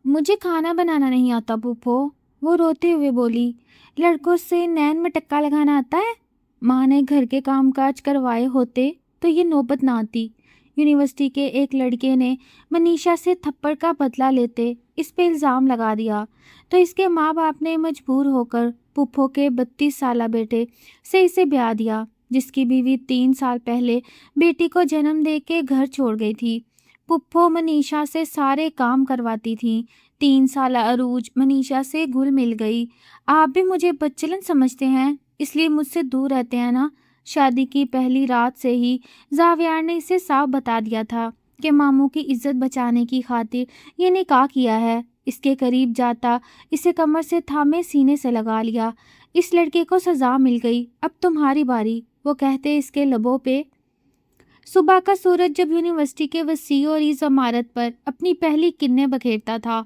مجھے کھانا بنانا نہیں آتا پھوپھو، وہ روتے ہوئے بولی۔ لڑکوں سے نین میں ٹکا لگانا آتا ہے؟ ماں نے گھر کے کام کاج کروائے ہوتے تو یہ نوبت نہ آتی۔ یونیورسٹی کے ایک لڑکے نے منیشا سے تھپڑ کا بدلہ لیتے اس پہ الزام لگا دیا تو اس کے ماں باپ نے مجبور ہو کر پھوپھو کے 32 سالہ بیٹے سے اسے بیاہ دیا، جس کی بیوی 3 سال پہلے بیٹی کو جنم دے کے گھر چھوڑ گئی تھی۔ پھوپھو منیشا سے سارے کام کرواتی تھیں۔ 3 سالہ عروج منیشا سے گھل مل گئی۔ آپ بھی مجھے بدچلن سمجھتے ہیں، اس لیے مجھ سے دور رہتے ہیں نا؟ شادی کی پہلی رات سے ہی زاویار نے اسے صاف بتا دیا تھا کہ ماموں کی عزت بچانے کی خاطر یہ نکاح کیا ہے۔ اس کے قریب جاتا اسے کمر سے تھامے سینے سے لگا لیا۔ اس لڑکے کو سزا مل گئی، اب تمہاری باری، وہ کہتے اس کے لبوں پہ صبح کا سورج جب یونیورسٹی کے وسیع اور عریض عمارت پر اپنی پہلی کرنیں بکھیرتا تھا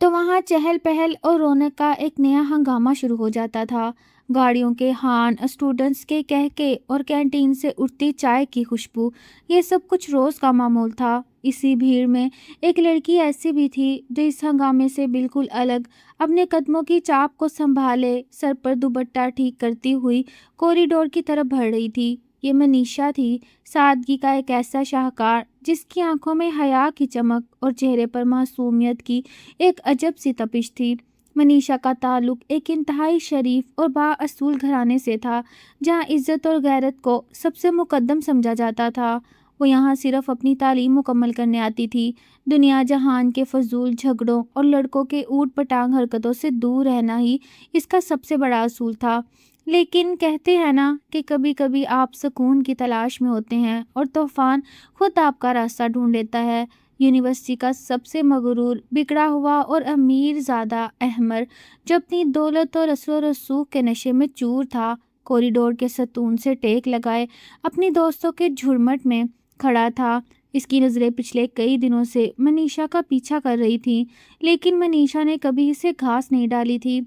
تو وہاں چہل پہل اور رونق کا ایک نیا ہنگامہ شروع ہو جاتا تھا۔ گاڑیوں کے ہارن، اسٹوڈنٹس کے کہکے اور کینٹین سے اٹھتی چائے کی خوشبو، یہ سب کچھ روز کا معمول تھا۔ اسی بھیڑ میں ایک لڑکی ایسی بھی تھی جو اس ہنگامے سے بالکل الگ اپنے قدموں کی چاپ کو سنبھالے سر پر دوپٹہ ٹھیک کرتی ہوئی کوریڈور کی طرف بڑھ رہی تھی۔ یہ منیشا تھی، سادگی کا ایک ایسا شاہکار جس کی آنکھوں میں حیا کی چمک اور چہرے پر معصومیت کی ایک عجب سی تپش تھی۔ منیشا کا تعلق ایک انتہائی شریف اور بااصول گھرانے سے تھا، جہاں عزت اور غیرت کو سب سے مقدم سمجھا جاتا تھا۔ وہ یہاں صرف اپنی تعلیم مکمل کرنے آتی تھی۔ دنیا جہان کے فضول جھگڑوں اور لڑکوں کے اوٹ پٹانگ حرکتوں سے دور رہنا ہی اس کا سب سے بڑا اصول تھا۔ لیکن کہتے ہیں نا کہ کبھی کبھی آپ سکون کی تلاش میں ہوتے ہیں اور طوفان خود آپ کا راستہ ڈھونڈ لیتا ہے۔ یونیورسٹی کا سب سے مغرور، بگڑا ہوا اور امیر زادہ احمر جو اپنی دولت اور اثر و رسوخ کے نشے میں چور تھا، کوریڈور کے ستون سے ٹیک لگائے اپنی دوستوں کے جھرمٹ میں کھڑا تھا۔ اس کی نظریں پچھلے کئی دنوں سے منیشا کا پیچھا کر رہی تھیں، لیکن منیشا نے کبھی اسے گھاس نہیں ڈالی تھی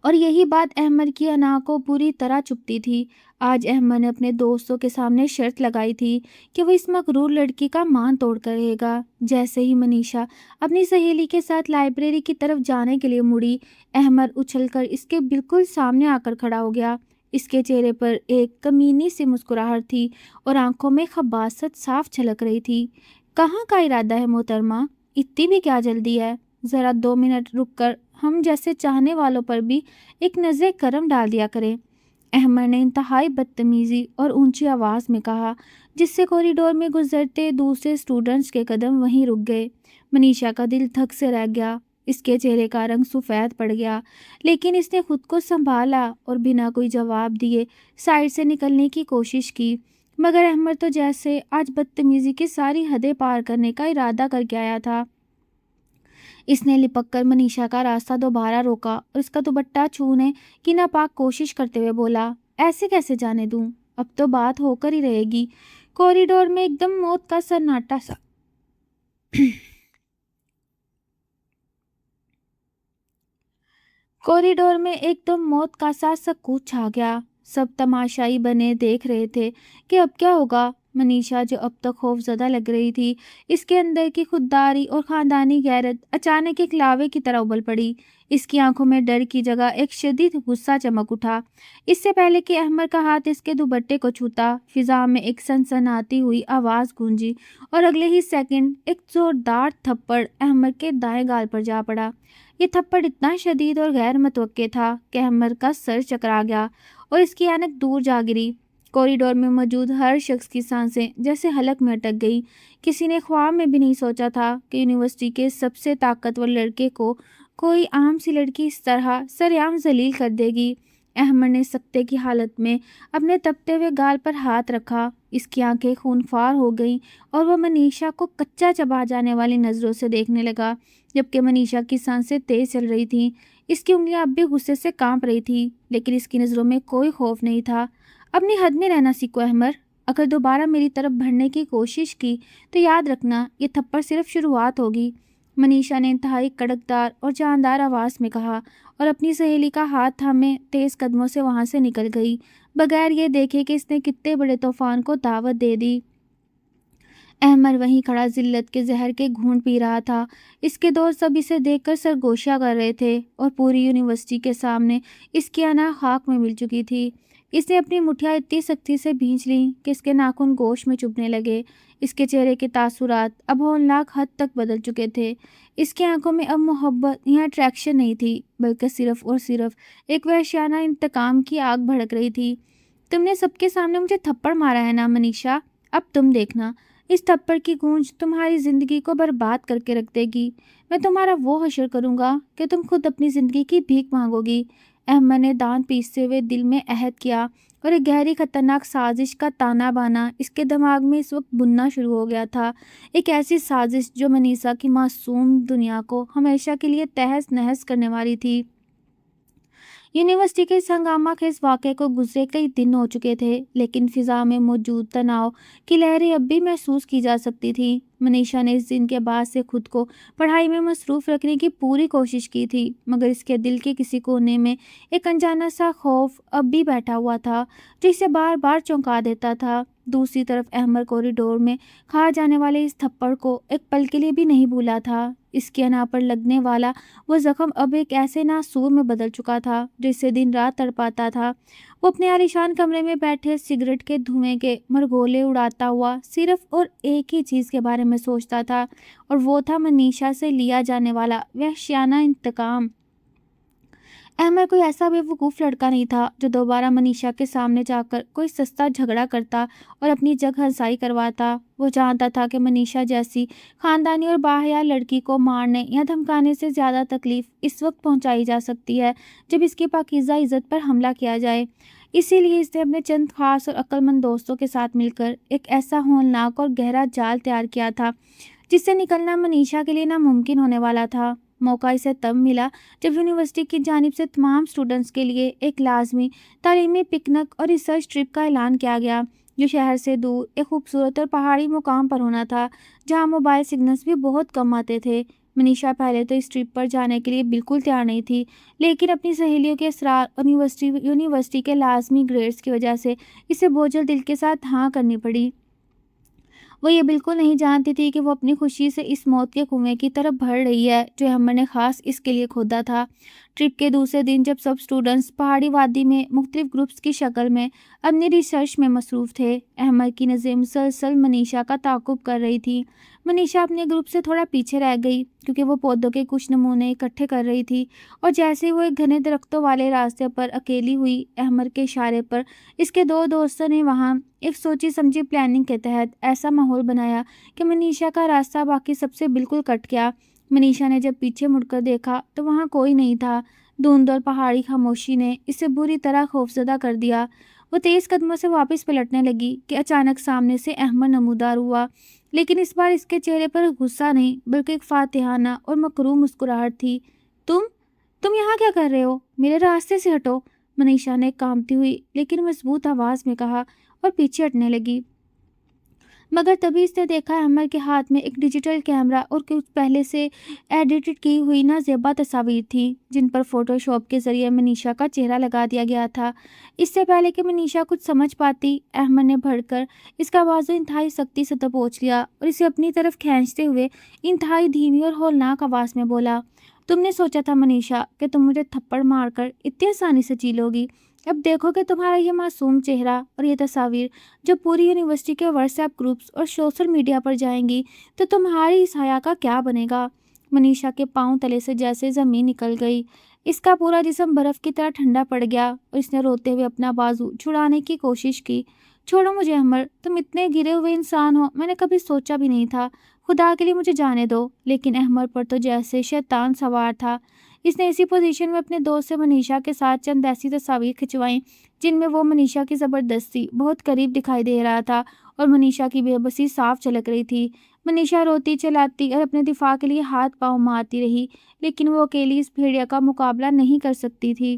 اور یہی بات احمد کی انا کو بری طرح چبھتی تھی۔ آج احمد نے اپنے دوستوں کے سامنے شرط لگائی تھی کہ وہ اس مغرور لڑکی کا مان توڑ کر رہے گا۔ جیسے ہی منیشا اپنی سہیلی کے ساتھ لائبریری کی طرف جانے کے لیے مڑی، احمد اچھل کر اس کے بالکل سامنے آ کر کھڑا ہو گیا۔ اس کے چہرے پر ایک کمینی سی مسکراہٹ تھی اور آنکھوں میں خباثت صاف جھلک رہی تھی۔ کہاں کا ارادہ ہے محترمہ؟ اتنی بھی کیا جلدی ہے؟ ذرا 2 منٹ رک کر ہم جیسے چاہنے والوں پر بھی ایک نظر کرم ڈال دیا کریں، احمد نے انتہائی بدتمیزی اور اونچی آواز میں کہا، جس سے کوریڈور میں گزرتے دوسرے اسٹوڈنٹس کے قدم وہیں رک گئے۔ منیشا کا دل دھک سے رہ گیا، اس کے چہرے کا رنگ سفید پڑ گیا، لیکن اس نے خود کو سنبھالا اور بنا کوئی جواب دیے سائڈ سے نکلنے کی کوشش کی۔ مگر احمد تو جیسے آج بدتمیزی کی ساری حدیں پار کرنے کا ارادہ کر کے آیا تھا۔ اس نے لپک کر منیشا کا راستہ دوبارہ روکا اور اس کا دوپٹہ چھونے کی ناپاک کوشش کرتے ہوئے بولا، ایسے کیسے جانے دوں؟ اب تو بات ہو کر ہی رہے گی۔ کوریڈور میں ایک دم موت کا سناٹا سا کوریڈور میں ایک دم موت کا سا سکوت چھا گیا۔ سب تماشائی بنے دیکھ رہے تھے کہ اب کیا ہوگا۔ منیشا جو اب تک خوف زدہ لگ رہی تھی، اس کے اندر کی خودداری اور خاندانی غیرت اچانک ایک لاوے کی طرح ابل پڑی۔ اس کی آنکھوں میں ڈر کی جگہ ایک شدید غصہ چمک اٹھا۔ اس سے پہلے کہ احمد کا ہاتھ اس کے دوپٹے کو چھوتا، فضا میں ایک سنسناتی ہوئی آواز گونجی اور اگلے ہی سیکنڈ ایک زوردار تھپڑ احمد کے دائیں گال پر جا پڑا۔ یہ تھپڑ اتنا شدید اور غیر متوقع تھا کہ احمد کا سر چکرا گیا اور اس کی اینک دور جا گری۔ کوریڈور میں موجود ہر شخص کی سانسیں جیسے حلق میں اٹک گئی۔ کسی نے خواب میں بھی نہیں سوچا تھا کہ یونیورسٹی کے سب سے طاقتور لڑکے کو کوئی عام سی لڑکی اس طرح سرعام ذلیل کر دے گی۔ احمد نے سکتے کی حالت میں اپنے تپتے ہوئے گال پر ہاتھ رکھا۔ اس کی آنکھیں خونخوار ہو گئیں اور وہ منیشا کو کچا چبا جانے والی نظروں سے دیکھنے لگا، جبکہ منیشا کی سانسیں تیز چل رہی تھیں۔ اس کی انگلیاں اب بھی غصے سے کانپ رہی تھیں، لیکن اس کی نظروں میں کوئی خوف نہیں تھا۔ اپنی حد میں رہنا سیکھو احمد، اگر دوبارہ میری طرف بڑھنے کی کوشش کی تو یاد رکھنا یہ تھپڑ صرف شروعات ہوگی، منیشا نے انتہائی کڑکدار اور جاندار آواز میں کہا اور اپنی سہیلی کا ہاتھ تھامے تیز قدموں سے وہاں سے نکل گئی، بغیر یہ دیکھے کہ اس نے کتنے بڑے طوفان کو دعوت دے دی۔ احمد وہیں کھڑا ذلت کے زہر کے گھونٹ پی رہا تھا۔ اس کے دوست سب اسے دیکھ کر سرگوشیاں کر رہے تھے اور پوری یونیورسٹی کے سامنے اس کی انا خاک میں مل چکی تھی۔ اس نے اپنی مٹھیاں اتنی سختی سے بھینچ لیں کہ اس کے ناخن گوشت میں چبھنے لگے۔ اس کے چہرے کے تاثرات اب ہولناک حد تک بدل چکے تھے۔ اس کی آنکھوں میں اب محبت یا اٹریکشن نہیں تھی، بلکہ صرف اور صرف ایک وحشیانہ انتقام کی آگ بھڑک رہی تھی۔ تم نے سب کے سامنے مجھے تھپڑ مارا ہے نا منیشا، اب تم دیکھنا، اس تھپڑ کی گونج تمہاری زندگی کو برباد کر کے رکھ دے گی۔ میں تمہارا وہ حشر کروں گا کہ تم خود اپنی زندگی کی بھیک مانگو گی۔ احمد نے دانت پیستے ہوئے دل میں عہد کیا اور ایک گہری خطرناک سازش کا تانا بانا اس کے دماغ میں اس وقت بننا شروع ہو گیا تھا۔ ایک ایسی سازش جو منیشا کی معصوم دنیا کو ہمیشہ کے لیے تہس نہس کرنے والی تھی۔ یونیورسٹی کے اس ہنگامہ خیز واقعے کو گزرے کئی دن ہو چکے تھے، لیکن فضا میں موجود تناؤ کی لہریں اب بھی محسوس کی جا سکتی تھیں۔ منیشا نے اس دن کے بعد سے خود کو پڑھائی میں مصروف رکھنے کی پوری کوشش کی تھی، مگر اس کے دل کے کسی کونے میں ایک انجانا سا خوف اب بھی بیٹھا ہوا تھا جو اسے بار بار چونکا دیتا تھا۔ دوسری طرف احمد کوریڈور میں کھا جانے والے اس تھپڑ کو ایک پل کے لیے بھی نہیں بھولا تھا۔ اس کی انا پر لگنے والا وہ زخم اب ایک ایسے ناسور میں بدل چکا تھا جو اسے دن رات تڑپاتا تھا۔ وہ اپنے عالیشان کمرے میں بیٹھے سگریٹ کے دھوئیں کے مرگولے اڑاتا ہوا صرف اور ایک ہی چیز کے بارے میں سوچتا تھا، اور وہ تھا منیشا سے لیا جانے والا وحشیانہ انتقام۔ احمد کوئی ایسا بے وقوف لڑکا نہیں تھا جو دوبارہ منیشا کے سامنے جا کر کوئی سستا جھگڑا کرتا اور اپنی جگ ہنسائی کرواتا۔ وہ جانتا تھا کہ منیشا جیسی خاندانی اور باحیا لڑکی کو مارنے یا دھمکانے سے زیادہ تکلیف اس وقت پہنچائی جا سکتی ہے جب اس کی پاکیزہ عزت پر حملہ کیا جائے۔ اسی لیے اس نے اپنے چند خاص اور عقل مند دوستوں کے ساتھ مل کر ایک ایسا ہولناک اور گہرا جال تیار کیا تھا جس سے نکلنا منیشا کے لیے ناممکن ہونے والا تھا۔ موقع اسے تب ملا جب یونیورسٹی کی جانب سے تمام اسٹوڈنٹس کے لیے ایک لازمی تعلیمی پکنک اور ریسرچ ٹرپ کا اعلان کیا گیا، جو شہر سے دور ایک خوبصورت اور پہاڑی مقام پر ہونا تھا جہاں موبائل سگنلز بھی بہت کم آتے تھے۔ منیشا پہلے تو اس ٹرپ پر جانے کے لیے بالکل تیار نہیں تھی، لیکن اپنی سہیلیوں کے اصرار اور یونیورسٹی کے لازمی گریڈز کی وجہ سے اسے بوجھل دل کے ساتھ ہاں کرنی پڑی۔ وہ یہ بالکل نہیں جانتی تھی کہ وہ اپنی خوشی سے اس موت کے کنویں کی طرف بڑھ رہی ہے جو احمد نے خاص اس کے لیے کھودا تھا۔ ٹرپ کے دوسرے دن جب سب اسٹوڈنٹس پہاڑی وادی میں مختلف گروپس کی شکل میں اپنی ریسرچ میں مصروف تھے، احمد کی نظریں مسلسل منیشا کا تعاقب کر رہی تھی۔ منیشا اپنے گروپ سے تھوڑا پیچھے رہ گئی کیونکہ وہ پودوں کے کچھ نمونے اکٹھے کر رہی تھی، اور جیسے ہی وہ ایک گھنے درختوں والے راستے پر اکیلی ہوئی، احمد کے اشارے پر اس کے دو دوستوں نے وہاں ایک سوچی سمجھی پلاننگ کے تحت ایسا ماحول بنایا کہ منیشا کا راستہ باقی سب سے بالکل کٹ گیا۔ منیشا نے جب پیچھے مڑ کر دیکھا تو وہاں کوئی نہیں تھا۔ دھند اور پہاڑی خاموشی نے اسے بری طرح خوفزدہ کر دیا۔ وہ تیز قدموں سے واپس پلٹنے لگی کہ اچانک سامنے سے احمد نمودار ہوا، لیکن اس بار اس کے چہرے پر غصہ نہیں بلکہ ایک فاتحانہ اور مکروہ مسکراہٹ تھی۔ تم یہاں کیا کر رہے ہو؟ میرے راستے سے ہٹو، منیشا نے کانپتی ہوئی لیکن مضبوط آواز میں کہا اور پیچھے ہٹنے لگی۔ مگر تبھی اس نے دیکھا احمد کے ہاتھ میں ایک ڈیجیٹل کیمرہ اور کچھ پہلے سے ایڈیٹ کی ہوئی نازیبا تصاویر تھیں جن پر فوٹو شاپ کے ذریعے منیشا کا چہرہ لگا دیا گیا تھا۔ اس سے پہلے کہ منیشا کچھ سمجھ پاتی، احمد نے بڑھ کر اس کا بازو انتہائی سختی سے دبوچ لیا اور اسے اپنی طرف کھینچتے ہوئے انتہائی دھیمی اور ہولناک آواز میں بولا، تم نے سوچا تھا منیشا کہ تم مجھے تھپڑ مار کر اتنی آسانی سے جی لو گی؟ اب دیکھو کہ تمہارا یہ معصوم چہرہ اور یہ تصاویر جو پوری یونیورسٹی کے واٹس ایپ گروپس اور سوشل میڈیا پر جائیں گی تو تمہاری اس حیا کا کیا بنے گا؟ منیشا کے پاؤں تلے سے جیسے زمین نکل گئی، اس کا پورا جسم برف کی طرح ٹھنڈا پڑ گیا اور اس نے روتے ہوئے اپنا بازو چھڑانے کی کوشش کی۔ چھوڑو مجھے احمد، تم اتنے گرے ہوئے انسان ہو میں نے کبھی سوچا بھی نہیں تھا، خدا کے لیے مجھے جانے دو۔ لیکن احمد پر تو جیسے شیطان سوار تھا۔ اس نے اسی پوزیشن میں اپنے دوست سے منیشا کے ساتھ چند ایسی تصاویر کھنچوائیں جن میں وہ منیشا کی زبردستی بہت قریب دکھائی دے رہا تھا اور منیشا کی بے بسی صاف جھلک رہی تھی۔ منیشا روتی چلاتی اور اپنے دفاع کے لیے ہاتھ پاؤں مارتی رہی، لیکن وہ اکیلی اس بھیڑیا کا مقابلہ نہیں کر سکتی تھی۔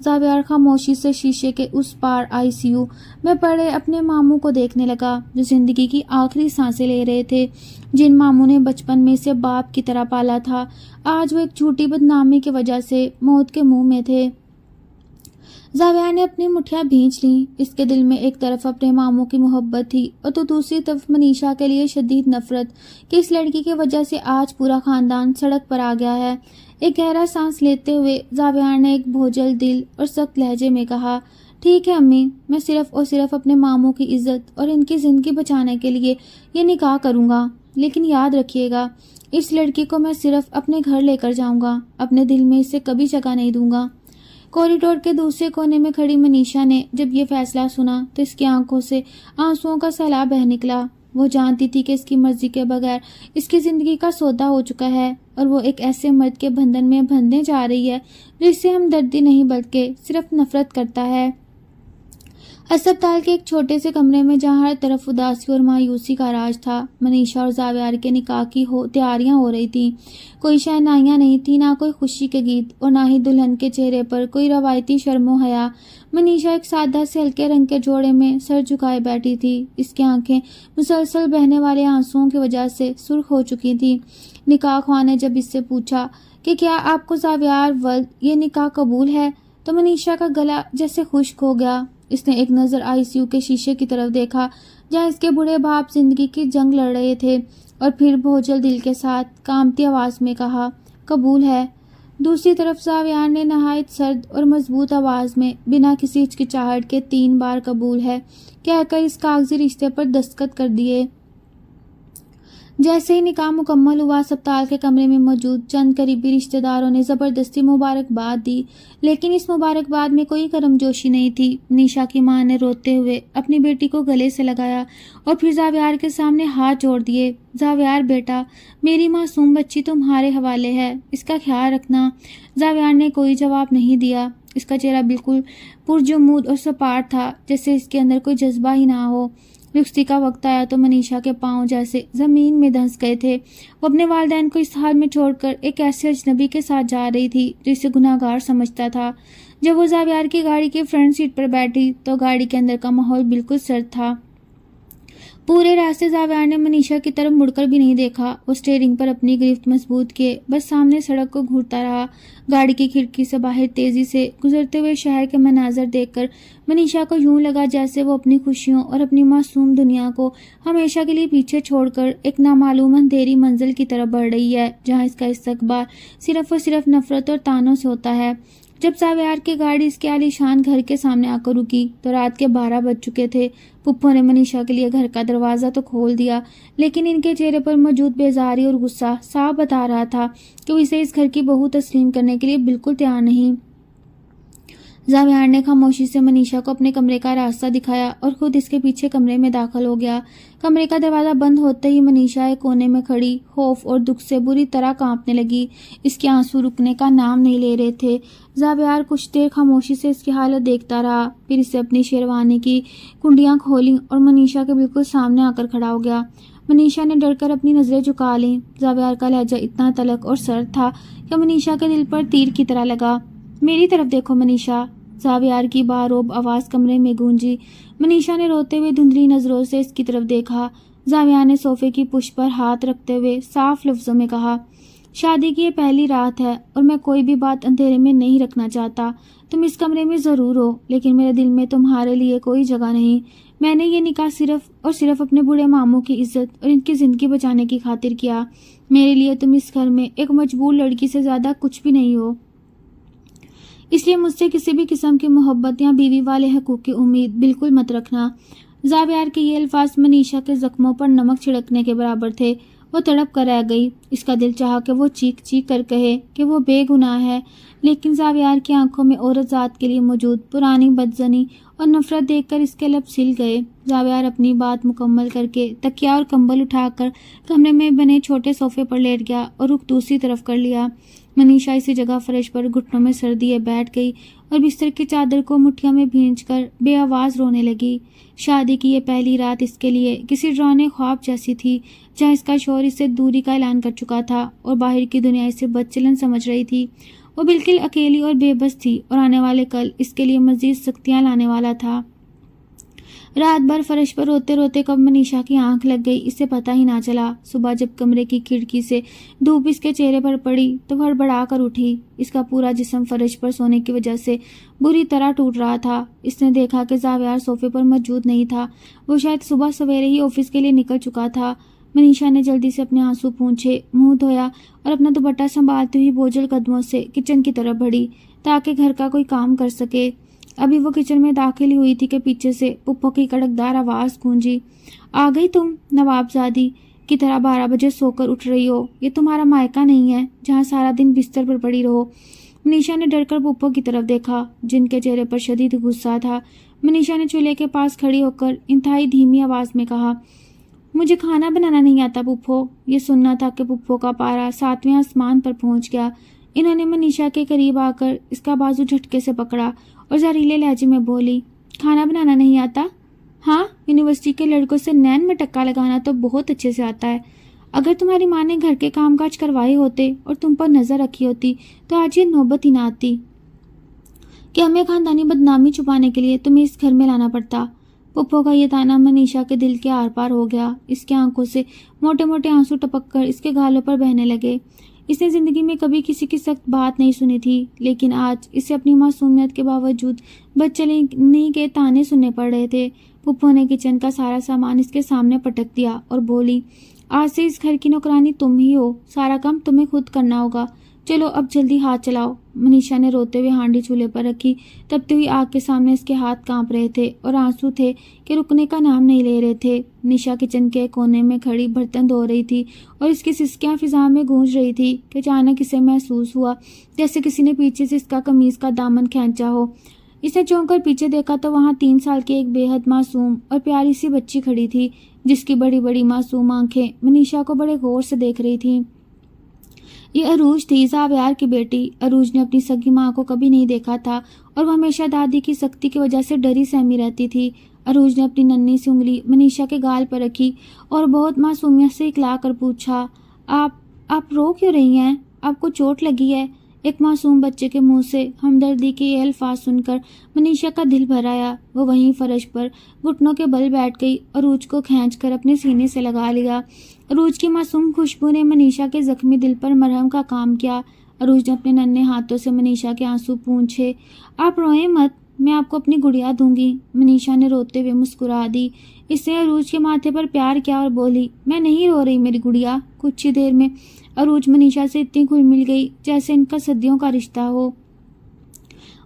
زاویار خاموشی سے شیشے کے اس پار ICU میں پڑے اپنے ماموں کو دیکھنے لگا، جو زندگی کی آخری سانسیں لے رہے تھے، جن ماموں نے بچپن میں سے باپ کی طرح پالا تھا۔ آج وہ ایک جھوٹی بدنامی کی وجہ سے موت کے منہ میں تھے۔ زاویار نے اپنی مٹھیاں بھینچ لیں۔ اس کے دل میں ایک طرف اپنے ماموں کی محبت تھی اور تو دوسری طرف منیشا کے لیے شدید نفرت کہ اس لڑکی کی وجہ سے آج پورا خاندان سڑک پر آ گیا ہے۔ ایک گہرا سانس لیتے ہوئے زاویار نے ایک بوجھل دل اور سخت لہجے میں کہا، ٹھیک ہے امی، میں صرف اور صرف اپنے ماموں کی عزت اور ان کی زندگی بچانے کے لیے یہ نکاح کروں گا، لیکن یاد رکھیے گا اس لڑکی کو میں صرف اپنے گھر لے کر جاؤں گا، اپنے دل میں اسے کبھی جگہ نہیں دوں گا۔ کوریڈور کے دوسرے کونے میں کھڑی منیشا نے جب یہ فیصلہ سنا تو اس کی آنکھوں سے آنسوؤں کا سیلاب بہہ نکلا۔ وہ جانتی تھی کہ اس کی مرضی کے بغیر اس کی زندگی کا سودا ہو چکا ہے اور وہ ایک ایسے مرد کے بندھن میں بندھنے جا رہی ہے جو اس سے ہمدردی نہیں بلکہ صرف نفرت کرتا ہے۔ ہسپتال کے ایک چھوٹے سے کمرے میں جہاں ہر طرف اداسی اور مایوسی کا راج تھا، منیشا اور زاویار کے نکاح کی تیاریاں ہو رہی تھیں۔ کوئی شہنائیاں نہیں تھی، نہ کوئی خوشی کے گیت اور نہ ہی دلہن کے چہرے پر کوئی روایتی شرم و حیا۔ منیشا ایک سادہ سے ہلکے رنگ کے جوڑے میں سر جھکائے بیٹھی تھی۔ اس کی آنکھیں مسلسل بہنے والے آنسوؤں کی وجہ سے سرخ ہو چکی تھیں۔ نکاح خواہ نے جب اس سے پوچھا کہ کیا آپ کو زاویار ولد یہ نکاح قبول ہے تو منیشا کا گلا جیسے خشک ہو گیا۔ اس نے ایک نظر ICU کے شیشے کی طرف دیکھا جہاں اس کے بوڑھے باپ زندگی کی جنگ لڑ رہے تھے اور پھر بوجھل دل کے ساتھ کانپتی آواز میں کہا، قبول ہے۔ دوسری طرف زاویار نے نہایت سرد اور مضبوط آواز میں بنا کسی ہچکچاہٹ کے 3 بار قبول ہے کہہ کر اس کاغذی رشتے پر دستخط کر دیے۔ جیسے ہی نکاح مکمل ہوا، ہسپتال کے کمرے میں موجود چند قریبی رشتہ داروں نے زبردستی مبارکباد دی، لیکن اس مبارکباد میں کوئی گرمجوشی نہیں تھی۔ منیشا کی ماں نے روتے ہوئے اپنی بیٹی کو گلے سے لگایا اور پھر زاویار کے سامنے ہاتھ جوڑ دیے۔ زاویار بیٹا، میری معصوم بچی تمہارے حوالے ہے، اس کا خیال رکھنا۔ زاویار نے کوئی جواب نہیں دیا۔ اس کا چہرہ بالکل پرجمود اور سپاٹ تھا، جیسے اس کے اندر کوئی جذبہ ہی نہ ہو۔ رخصتی کا وقت آیا تو منیشا کے پاؤں جیسے زمین میں دھنس گئے تھے۔ وہ اپنے والدین کو اس حال میں چھوڑ کر ایک ایسے اجنبی کے ساتھ جا رہی تھی جو اسے گناہگار سمجھتا تھا۔ جب وہ زاویار کی گاڑی کی فرنٹ سیٹ پر بیٹھی تو گاڑی کے اندر کا ماحول بالکل سرد تھا۔ پورے راستے زاویار نے منیشا کی طرف مڑ کر بھی نہیں دیکھا۔ وہ اسٹیئرنگ پر اپنی گرفت مضبوط کیے بس سامنے سڑک کو گھورتا رہا۔ گاڑی کی کھڑکی سے باہر تیزی سے گزرتے ہوئے شہر کے مناظر دیکھ کر منیشا کو یوں لگا جیسے وہ اپنی خوشیوں اور اپنی معصوم دنیا کو ہمیشہ کے لیے پیچھے چھوڑ کر ایک نامعلوم اندھیری منزل کی طرف بڑھ رہی ہے جہاں اس کا استقبال صرف اور صرف نفرت اور طعنوں سے ہوتا ہے۔ جب زاویار کی گاڑی اس کے عالیشان گھر کے سامنے آ کر رکی تو رات کے 12 بج چکے تھے۔ پپھو نے منیشا کے لیے گھر کا دروازہ تو کھول دیا، لیکن ان کے چہرے پر موجود بیزاری اور غصہ صاف بتا رہا تھا کہ وہ اسے اس گھر کی بہو تسلیم کرنے کے لیے بالکل تیار نہیں۔ زاویار نے خاموشی سے منیشا کو اپنے کمرے کا راستہ دکھایا اور خود اس کے پیچھے کمرے میں داخل ہو گیا۔ کمرے کا دروازہ بند ہوتے ہی منیشا ایک کونے میں کھڑی خوف اور دکھ سے بری طرح کانپنے لگی۔ اس کے آنسو رکنے کا نام نہیں لے رہے تھے۔ زاویار کچھ دیر خاموشی سے اس کی حالت دیکھتا رہا، پھر اسے اپنی شیروانی کی کنڈیاں کھولیں اور منیشا کے بالکل سامنے آ کر کھڑا ہو گیا۔ منیشا نے ڈر کر اپنی نظریں جھکا لیں۔ زاویار کا لہجہ اتنا تلخ اور سرد تھا کہ منیشا کے دل پر تیر کی طرح لگا۔ میری طرف دیکھو منیشا، زاویار کی باروب آواز کمرے میں گونجی۔ منیشا نے روتے ہوئے دھندلی نظروں سے اس کی طرف دیکھا۔ زاویار نے صوفے کی پشت پر ہاتھ رکھتے ہوئے صاف لفظوں میں کہا، شادی کی یہ پہلی رات ہے اور میں کوئی بھی بات اندھیرے میں نہیں رکھنا چاہتا۔ تم اس کمرے میں ضرور ہو، لیکن میرے دل میں تمہارے لیے کوئی جگہ نہیں۔ میں نے یہ نکاح صرف اور صرف اپنے بوڑھے ماموں کی عزت اور ان کی زندگی بچانے کی خاطر کیا۔ میرے لیے تم اس گھر میں ایک مجبور لڑکی سے زیادہ کچھ بھی نہیں ہو، اس لیے مجھ سے کسی بھی قسم کی محبت یا بیوی والے حقوق کی امید بالکل مت رکھنا۔ زاویار کے یہ الفاظ منیشا کے زخموں پر نمک چھڑکنے کے برابر تھے۔ وہ تڑپ کر رہ گئی۔ اس کا دل چاہا کہ وہ چیخ چیخ کر کہے کہ وہ بے گناہ ہے، لیکن زاویار کی آنکھوں میں عورت ذات کے لیے موجود پرانی بدظنی اور نفرت دیکھ کر اس کے لب سل گئے۔ زاویار اپنی بات مکمل کر کے تکیا اور کمبل اٹھا کر کمرے میں بنے چھوٹے صوفے پر لیٹ گیا اور رخ دوسری طرف کر لیا۔ منیشا اسی جگہ فرش پر گھٹنوں میں سر دیے بیٹھ گئی اور بستر کی چادر کو مٹھیوں میں بھینچ کر بے آواز رونے لگی۔ شادی کی یہ پہلی رات اس کے لیے کسی ڈرانے خواب جیسی تھی جہاں اس کا شوہر اس سے دوری کا اعلان کر چکا تھا اور باہر کی دنیا اسے بدچلن سمجھ رہی تھی۔ وہ بالکل اکیلی اور بے بس تھی اور آنے والے کل اس کے لیے مزید سختیاں لانے والا تھا۔ رات بھر فرش پر روتے روتے کب منیشا کی آنکھ لگ گئی اسے پتہ ہی نہ چلا۔ صبح جب کمرے کی کھڑکی سے دھوپ اس کے چہرے پر پڑی تو وہ ہڑبڑا کر اٹھی۔ اس کا پورا جسم فرش پر سونے کی وجہ سے بری طرح ٹوٹ رہا تھا۔ اس نے دیکھا کہ زاویار صوفے پر موجود نہیں تھا، وہ شاید صبح سویرے ہی آفس کے لیے نکل چکا تھا۔ منیشا نے جلدی سے اپنے آنسو پونچھے، منہ دھویا اور اپنا دوپٹہ سنبھالتے ہوئی بوجھل قدموں سے کچن کی طرف بڑھی تاکہ گھر کا کوئی کام کر سکے۔ ابھی وہ کچن میں داخل ہوئی تھی کہ پیچھے سے پپھو کی کڑکدار آواز گونجی، آ گئی تم نواب زادی کی طرح 12 بجے سو کر اٹھ رہی ہو؟ یہ تمہارا مائکہ نہیں ہے جہاں سارا دن بستر پر پڑی رہو۔ منیشا نے ڈر کر پپھو کی طرف دیکھا جن کے چہرے پر شدید غصہ تھا۔ منیشا نے چولہے کے پاس کھڑی ہو کر انتہائی دھیمی آواز میں کہا، مجھے کھانا بنانا نہیں آتا پپھو۔ یہ سننا تھا کہ پپھو کا پارا 7ویں آسمان پر پہنچ گیا۔ انہوں نے منیشا کے قریب آ کر اس کا بازو جھٹکے سے پکڑا اور زہریلے لہجے میں بولی، کھانا بنانا نہیں آتا؟ ہاں، یونیورسٹی کے لڑکوں سے نین میں ٹکا لگانا تو بہت اچھے سے آتا ہے۔ اگر تمہاری ماں نے گھر کے کام کاج کروائے ہوتے اور تم پر نظر رکھی ہوتی تو آج یہ نوبت ہی نہ آتی کہ ہمیں خاندانی بدنامی چھپانے کے لیے تمہیں اس گھر میں لانا پڑتا۔ پپھو کا یہ تانا منیشا کے دل کے آر پار ہو گیا۔ اس کی آنکھوں سے موٹے موٹے آنسو ٹپک کر اس کے گالوں پر بہنے لگے۔ اس نے زندگی میں کبھی کسی کی سخت بات نہیں سنی تھی، لیکن آج اسے اپنی معصومیت کے باوجود بدچلنی کے تانے سننے پڑ رہے تھے۔ پپھو نے کچن کا سارا سامان اس کے سامنے پٹک دیا اور بولی، آج سے اس گھر کی نوکرانی تم ہی ہو، سارا کام تمہیں خود کرنا ہوگا، چلو اب جلدی ہاتھ چلاؤ۔ منیشا نے روتے ہوئے ہانڈی چولہے پر رکھی، تپتی ہوئی آگ کے سامنے اس کے ہاتھ کانپ رہے تھے اور آنسو تھے کہ رکنے کا نام نہیں لے رہے تھے۔ منیشا کچن کے کونے میں کھڑی برتن دھو رہی تھی اور اس کی سسکیاں فضا میں گونج رہی تھی کہ اچانک اسے محسوس ہوا جیسے کسی نے پیچھے سے اس کا قمیض کا دامن کھینچا ہو۔ اس نے چونک کر پیچھے دیکھا تو وہاں 3 سال کی ایک بے حد معصوم اور پیاری سی بچی کھڑی تھی جس کی بڑی بڑی معصوم آنکھیں منیشا کو بڑے غور سے دیکھ رہی تھیں۔ یہ عروج تھی، زاویار کی بیٹی۔ عروج نے اپنی سگی ماں کو کبھی نہیں دیکھا تھا اور وہ ہمیشہ دادی کی سختی کی وجہ سے ڈری سہمی رہتی تھی۔ عروج نے اپنی ننھی سی انگلی منیشا کے گال پر رکھی اور بہت معصومیت سے اکلا کر پوچھا، آپ رو کیوں رہی ہیں؟ آپ کو چوٹ لگی ہے؟ ایک معصوم بچے کے منہ سے ہمدردی کے یہ الفاظ سن کر منیشا کا دل بھر آیا۔ وہ وہیں فرش پر گھٹنوں کے بل بیٹھ گئی، عروج کو کھینچ کر اپنے سینے سے لگا لیا۔ عروج کی معصوم خوشبو نے منیشا کے زخمی دل پر مرہم کا کام کیا۔ عروج نے اپنے ننھے ہاتھوں سے منیشا کے آنسو پونچھے۔ آپ روئیں مت، میں آپ کو اپنی گڑیا دوں گی۔ منیشا نے روتے ہوئے مسکرا دی۔ اس نے عروج کے ماتھے پر پیار کیا اور بولی، میں نہیں رو رہی میری گڑیا۔ کچھ ہی دیر میں عروج منیشا سے اتنی گھل مل گئی جیسے ان کا صدیوں کا رشتہ ہو۔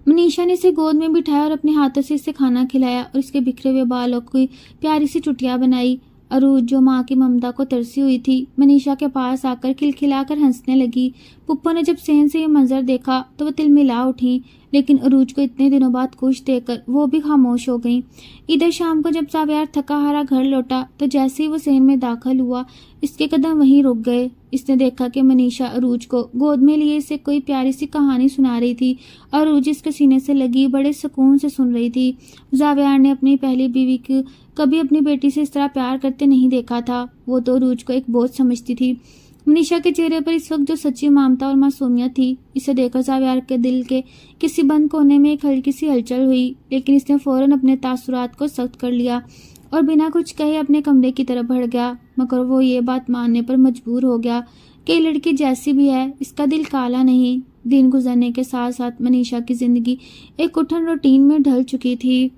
منیشا نے اسے گود میں بٹھایا اور اپنے ہاتھوں سے اسے کھانا کھلایا اور اس کے بکھرے ہوئے بالوں کی پیاری سی چٹیاں بنائی۔ عروج جو ماں کی ممتا کو ترسی ہوئی تھی منیشا کے پاس آ کر کھلکھلا کر ہنسنے لگی۔ پپھو نے جب صحن سے یہ منظر دیکھا تو وہ تل ملا اٹھی، لیکن عروج کو اتنے دنوں بعد خوش دیکھ کر وہ بھی خاموش ہو گئیں۔ ادھر شام کو جب زاویار تھکا ہارا گھر لوٹا تو جیسے ہی وہ صحن میں داخل ہوا اس کے قدم وہیں رک گئے۔ اس نے دیکھا کہ منیشا عروج کو گود میں لیے اسے کوئی پیاری سی کہانی سنا رہی تھی اور عروج اس کے سینے سے لگی بڑے سکون سے سن رہی تھی۔ زاویار نے اپنی پہلی بیوی کو کبھی اپنی بیٹی سے اس طرح پیار کرتے نہیں دیکھا تھا۔ وہ تو عروج کو ایک بوجھ سمجھتی تھی۔ منیشا کے چہرے پر اس وقت جو سچی ممتا اور معصومیت تھی اسے دیکھ کر زاویار کے دل کے کسی بند کونے میں ایک ہلکی سی ہلچل ہوئی، لیکن اس نے فوراً اپنے تاثرات کو سخت کر لیا اور بنا کچھ کہے اپنے کمرے کی طرف بڑھ گیا۔ مگر وہ یہ بات ماننے پر مجبور ہو گیا کہ یہ لڑکی جیسی بھی ہے اس کا دل کالا نہیں۔ دن گزرنے کے ساتھ ساتھ منیشا کی زندگی ایک اٹھن روٹین میں ڈھل چکی تھی۔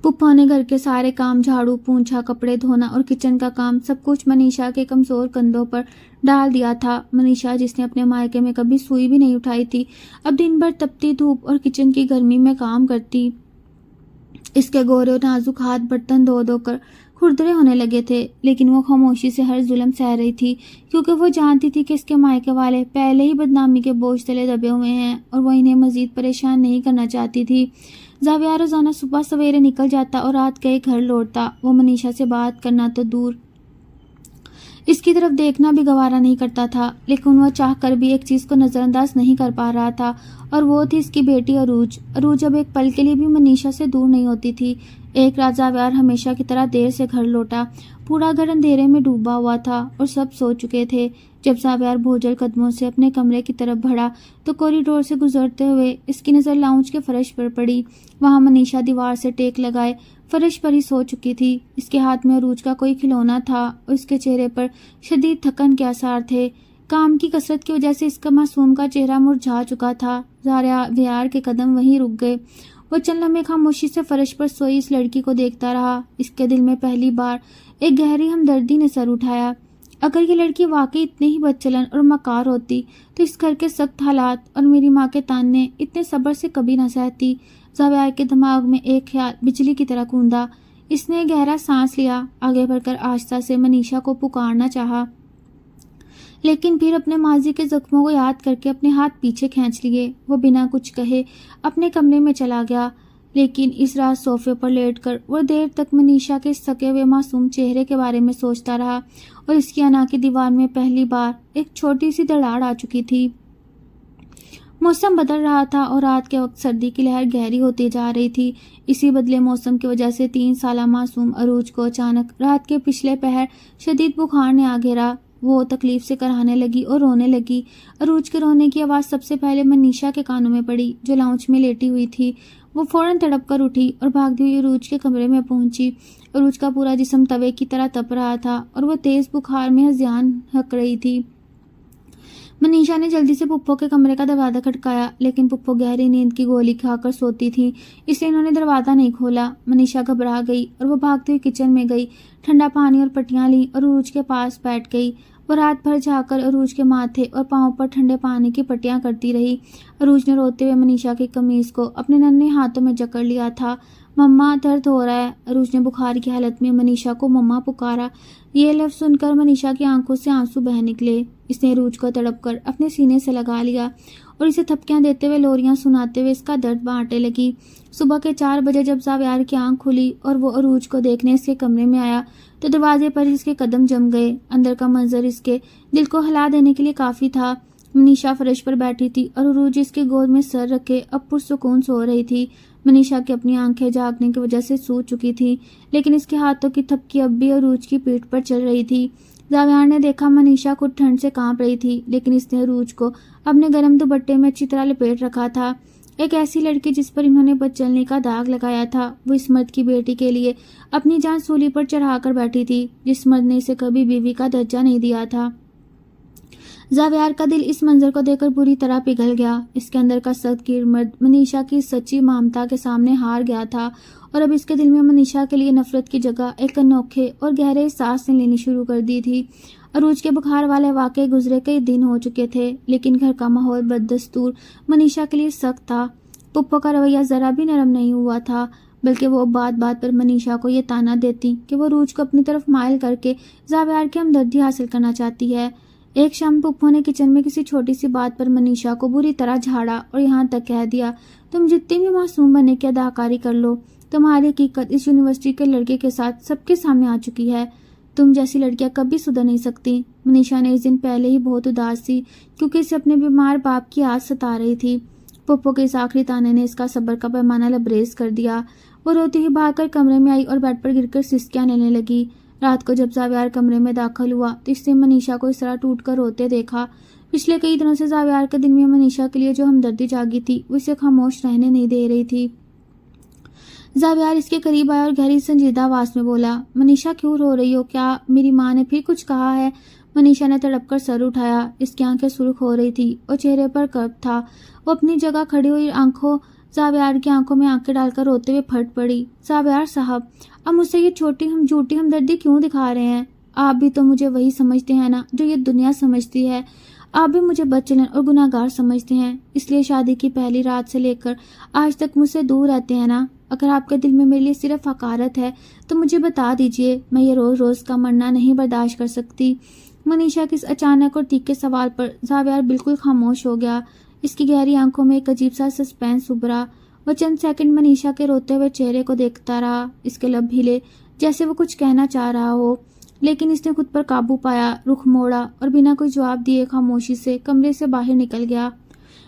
پپھو نے گھر کے سارے کام، جھاڑو پونچھا، کپڑے دھونا اور کچن کا کام سب کچھ منیشا کے کمزور کندھوں پر ڈال دیا تھا۔ منیشا جس نے اپنے مائکے میں کبھی سوئی بھی نہیں اٹھائی تھی اب دن بھر تپتی دھوپ اور کچن کی گرمی میں کام کرتی۔ اس کے گورے اور نازک ہاتھ برتن دھو دھو کر کھردرے ہونے لگے تھے، لیکن وہ خاموشی سے ہر ظلم سہ رہی تھی کیونکہ وہ جانتی تھی کہ اس کے مائکے والے پہلے ہی بدنامی کے بوجھ تلے دبے ہوئے ہیں اور وہ انہیں مزید پریشان نہیں کرنا چاہتی تھی۔ زاویار روزانہ صبح سویرے نکل جاتا اور رات گئے گھر لوٹتا۔ وہ منیشا سے بات کرنا تو دور، اس کی طرف دیکھنا بھی گوارا نہیں کرتا تھا، لیکن وہ چاہ کر بھی ایک چیز کو نظر انداز نہیں کر پا رہا تھا اور وہ تھی اس کی بیٹی عروج۔ عروج اب ایک پل کے لیے بھی منیشا سے دور نہیں ہوتی تھی۔ ایک رات زاویار ہمیشہ کی طرح دیر سے گھر لوٹا۔ پورا گھر اندھیرے میں ڈوبا ہوا تھا اور سب سو چکے تھے۔ جب زاویار بھوجل قدموں سے اپنے کمرے کی طرف بڑھا تو کوریڈور سے گزرتے ہوئے اس کی نظر لاؤنج کے فرش پر پڑی۔ وہاں منیشا دیوار سے ٹیک لگائے فرش پر ہی سو چکی تھی۔ اس کے ہاتھ میں عروج کا کوئی کھلونا تھا اور اس کے چہرے پر شدید تھکن کے آثار تھے۔ کام کی کثرت کی وجہ سے اس کا معصوم کا چہرہ مرجھا چکا تھا۔ زاویار کے قدم وہیں رک گئے۔ وہ چند لمحے خاموشی سے فرش پر سوئی اس لڑکی کو دیکھتا رہا۔ اس کے دل میں پہلی بار ایک گہری ہمدردی نے سر اٹھایا۔ اگر یہ لڑکی واقعی اتنی ہی بدچلن اور مکار ہوتی تو اس گھر کے سخت حالات اور میری ماں کے تانے اتنے صبر سے کبھی نہ سہتی۔ زاویار کے دماغ میں ایک خیال بجلی کی طرح گوندا۔ اس نے گہرا سانس لیا، آگے بڑھ کر آہستہ سے منیشا کو پکارنا چاہا، لیکن پھر اپنے ماضی کے زخموں کو یاد کر کے اپنے ہاتھ پیچھے کھینچ لیے۔ وہ بنا کچھ کہے اپنے کمرے میں چلا گیا، لیکن اس رات صوفے پر لیٹ کر وہ دیر تک منیشا کے سکے ہوئے معصوم چہرے کے بارے میں سوچتا رہا اور اس کی انا کی دیوار میں پہلی بار ایک چھوٹی سی دراڑ آ چکی تھی۔ موسم بدل رہا تھا اور رات کے وقت سردی کی لہر گہری ہوتی جا رہی تھی۔ اسی بدلے موسم کی وجہ سے 3 سالہ معصوم عروج کو اچانک رات کے پچھلے پہر شدید بخار نے آ گھیرا۔ وہ تکلیف سے کرانے لگی اور رونے لگی۔ عروج کے رونے کی آواز سب سے پہلے منیشا کے کانوں میں پڑی، جو لاؤنج میں لیٹی ہوئی تھی۔ وہ فوراً تڑپ کر اٹھی اور بھاگتی ہوئی عروج کے کمرے میں پہنچی۔ عروج کا پورا جسم توے کی طرح تپ رہا تھا اور وہ تیز بخار میں ہذیان ہک رہی تھی۔ منیشا نے جلدی سے پپو کے کمرے کا دروازہ کھٹکایا، لیکن پپو گہری نیند کی گولی کھا کر سوتی تھی، اس لیے انہوں نے دروازہ نہیں کھولا۔ منیشا گھبرا گئی اور وہ بھاگتی ہوئی کچن میں گئی، ٹھنڈا پانی اور پٹیاں لیں اور عروج کے پاس بیٹھ گئی۔ وہ رات بھر جا کر عروج کے ماتھے اور پاؤں پر ٹھنڈے پانی کی پٹیاں کرتی رہی۔ عروج نے روتے ہوئے منیشا کی قمیض کو اپنے ننھے ہاتھوں میں جکڑ لیا تھا۔ مما، درد ہو رہا ہے۔ عروج نے بخار کی حالت میں منیشا کو مما پکارا۔ یہ لفظ سن کر منیشا کی آنکھوں سے آنسو بہہ نکلے۔ اس نے عروج کو تڑپ کر اپنے سینے سے لگا لیا اور اسے تھپکیاں دیتے ہوئے لوریاں سناتے ہوئے اس کا درد بانٹنے لگی۔ صبح کے 4 بجے جب زاویار کی آنکھ کھلی اور وہ عروج کو دیکھنے اس کے کمرے میں آیا تو دروازے پر اس کے قدم جم گئے۔ اندر کا منظر اس کے دل کو ہلا دینے کے لیے کافی تھا۔ منیشا فرش پر بیٹھی تھی اور عروج اس کے گود میں سر رکھے اب پرسکون سو رہی تھی۔ منیشا کی اپنی آنکھیں جاگنے کی وجہ سے سو چکی تھی، لیکن اس کے ہاتھوں کی تھپکی اب بھی عروج کی پیٹھ پر چل رہی تھی۔ زاویار نے دیکھا منیشا خود ٹھنڈ سے کانپ رہی تھی، لیکن اس نے عروج کو اپنے گرم دوپٹے میں اچھی طرح لپیٹ رکھا تھا۔ ایک ایسی لڑکی جس پر انہوں نے بدچلنی کا داغ لگایا تھا، وہ اس مرد کی بیٹی کے لیے اپنی جان سولی پر چڑھا کر بیٹھی تھی، جس مرد نے اسے کبھی بیوی کا درجہ نہیں دیا تھا۔ زاویار کا دل اس منظر کو دیکھ کر بری طرح پگھل گیا۔ اس کے اندر کا سخت گیر مرد منیشا کی سچی ممتا کے سامنے ہار گیا تھا، اور اب اس کے دل میں منیشا کے لیے نفرت کی جگہ ایک انوکھے اور گہرے احساس نے لینی شروع کر دی تھی۔ عروج کے بخار والے واقعے گزرے کئی دن ہو چکے تھے، لیکن گھر کا ماحول بددستور منیشا کے لیے سخت تھا۔ پپو کا رویہ ذرا بھی نرم نہیں ہوا تھا، بلکہ وہ بات بات پر منیشا کو یہ تانا دیتی کہ وہ عروج کو اپنی طرف مائل کر کے زاویار کی ہمدردی حاصل کرنا چاہتی ہے۔ ایک شام پپو نے کچن میں کسی چھوٹی سی بات پر منیشا کو بری طرح جھاڑا اور یہاں تک کہہ دیا، تم جتنی بھی معصوم بنے کی اداکاری کر لو، تمہاری حقیقت اس یونیورسٹی کے لڑکے کے ساتھ سب کے سامنے آ چکی ہے۔ تم جیسی لڑکیاں کبھی سدھر نہیں سکتی۔ منیشا نے اس دن پہلے ہی بہت اداس تھی، کیونکہ اسے اپنے بیمار باپ کی یاد ستا رہی تھی۔ پپو کے اس آخری تانے نے اس کا صبر کا پیمانہ لبریز کر دیا۔ وہ روتی ہوئی بھاگ کر کمرے میں آئی اور بیڈ پر گر کر سسکیاں لینے لگی۔ رات کو جب زاویار کمرے میں داخل ہوا تو اس نے منیشا کو اس طرح ٹوٹ کر روتے دیکھا۔ پچھلے کئی دنوں سے زاویار کے دل میں منیشا کے لیے جو ہمدردی جاگی تھی، وہ اسے خاموش رہنے نہیں دے رہی تھی۔ زاویار اس کے قریب آیا اور گہری سنجیدہ آواز میں بولا، منیشا کیوں رو رہی ہو؟ کیا میری ماں نے پھر کچھ کہا ہے؟ منیشا نے تڑپ کر سر اٹھایا۔ اس کی آنکھیں سرخ ہو رہی تھی اور چہرے پر کرب تھا۔ وہ اپنی جگہ کھڑی ہوئی زاویار کی آنکھوں میں آنکھیں ڈال کر روتے ہوئے پھٹ پڑی۔ زاویار صاحب، اب مجھ سے یہ جھوٹی ہمدردی کیوں دکھا رہے ہیں؟ آپ بھی تو مجھے وہی سمجھتے ہیں نا جو یہ دنیا سمجھتی ہے۔ آپ بھی مجھے بدچلن اور گناہگار سمجھتے ہیں، اس لیے شادی کی پہلی رات سے لے کر آج تک مجھ سے دور رہتے ہیں نا۔ اگر آپ کے دل میں میرے لیے صرف حقارت ہے تو مجھے بتا دیجئے، میں یہ روز روز کا مرنا نہیں برداشت کر سکتی۔ منیشا کے اس اچانک اور تیکھے سوال پر زاویار بالکل خاموش ہو گیا۔ اس کی گہری آنکھوں میں ایک عجیب سا سسپینس ابھرا۔ وہ چند سیکنڈ منیشا کے روتے ہوئے چہرے کو دیکھتا رہا۔ اس کے لب ہلے جیسے وہ کچھ کہنا چاہ رہا ہو، لیکن اس نے خود پر قابو پایا، رخ موڑا اور بنا کوئی جواب دیے خاموشی سے کمرے سے باہر نکل گیا۔